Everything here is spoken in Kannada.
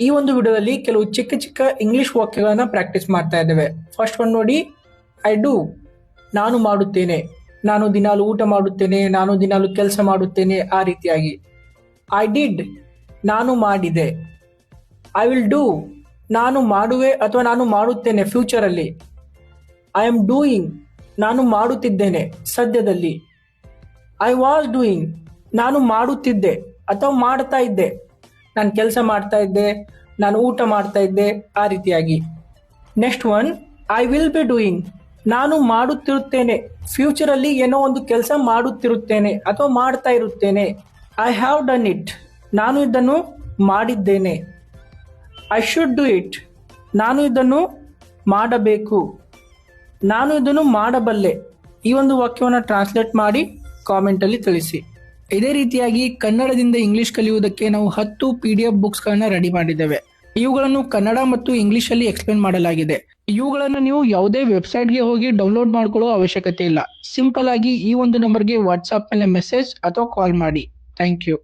ಈ ಒಂದು ವಿಡಿಯೋದಲ್ಲಿ ಕೆಲವು ಚಿಕ್ಕ ಚಿಕ್ಕ ಇಂಗ್ಲಿಷ್ ವಾಕ್ಯಗಳನ್ನ ಪ್ರಾಕ್ಟೀಸ್ ಮಾಡ್ತಾ ಇದ್ದೇವೆ. ಫಸ್ಟ್ ಒನ್ ನೋಡಿ, ಐ ಡೂ, ನಾನು ಮಾಡುತ್ತೇನೆ, ನಾನು ದಿನಾಲು ಊಟ ಮಾಡುತ್ತೇನೆ, ನಾನು ದಿನಾಲು ಕೆಲಸ ಮಾಡುತ್ತೇನೆ, ಆ ರೀತಿಯಾಗಿ. ಐ ಡಿಡ್, ನಾನು ಮಾಡಿದೆ. ಐ ವಿಲ್ ಡೂ, ನಾನು ಮಾಡುವೆ ಅಥವಾ ನಾನು ಮಾಡುತ್ತೇನೆ ಫ್ಯೂಚರಲ್ಲಿ. ಐ ಆಮ್ ಡೂಯಿಂಗ್, ನಾನು ಮಾಡುತ್ತಿದ್ದೇನೆ ಸದ್ಯದಲ್ಲಿ. ಐ ವಾಸ್ ಡೂಯಿಂಗ್, ನಾನು ಮಾಡುತ್ತಿದ್ದೆ ಅಥವಾ ಮಾಡ್ತಾ ಇದ್ದೆ, ನಾನು ಕೆಲಸ ಮಾಡ್ತಾ ಇದ್ದೆ, ನಾನು ಊಟ ಮಾಡ್ತಾ ಇದ್ದೆ, ಆ ರೀತಿಯಾಗಿ. Next one, I will be doing, ನಾನು ಮಾಡುತ್ತಿರುತ್ತೇನೆ ಫ್ಯೂಚರಲ್ಲಿ, ಏನೋ ಒಂದು ಕೆಲಸ ಮಾಡುತ್ತಿರುತ್ತೇನೆ ಅಥವಾ ಮಾಡ್ತಾ ಇರುತ್ತೇನೆ. ಐ ಹ್ಯಾವ್ ಡನ್ ಇಟ್, ನಾನು ಇದನ್ನು ಮಾಡಿದ್ದೇನೆ. ಐ ಶುಡ್ ಡೂ ಇಟ್, ನಾನು ಇದನ್ನು ಮಾಡಬೇಕು, ನಾನು ಇದನ್ನು ಮಾಡಬಲ್ಲೆ. ಈ ಒಂದು ವಾಕ್ಯವನ್ನು ಟ್ರಾನ್ಸ್ಲೇಟ್ ಮಾಡಿ ಕಾಮೆಂಟಲ್ಲಿ ತಿಳಿಸಿ. ಇದೇ ರೀತಿಯಾಗಿ ಕನ್ನಡದಿಂದ ಇಂಗ್ಲಿಷ್ ಕಲಿಯುವುದಕ್ಕೆ ನಾವು 10 PDF ಬುಕ್ಸ್ಗಳನ್ನು ರೆಡಿ ಮಾಡಿದ್ದೇವೆ. ಇವುಗಳನ್ನು ಕನ್ನಡ ಮತ್ತು ಇಂಗ್ಲಿಷಲ್ಲಿ ಎಕ್ಸ್ಪ್ಲೇನ್ ಮಾಡಲಾಗಿದೆ. ಇವುಗಳನ್ನು ನೀವು ಯಾವುದೇ ವೆಬ್ಸೈಟ್ಗೆ ಹೋಗಿ ಡೌನ್ಲೋಡ್ ಮಾಡ್ಕೊಳ್ಳೋ ಅವಶ್ಯಕತೆ ಇಲ್ಲ. ಸಿಂಪಲ್ ಆಗಿ ಈ ಒಂದು ನಂಬರ್ಗೆ ವಾಟ್ಸಾಪ್ ಮೇಲೆ ಮೆಸೇಜ್ ಅಥವಾ ಕಾಲ್ ಮಾಡಿ. Thank you.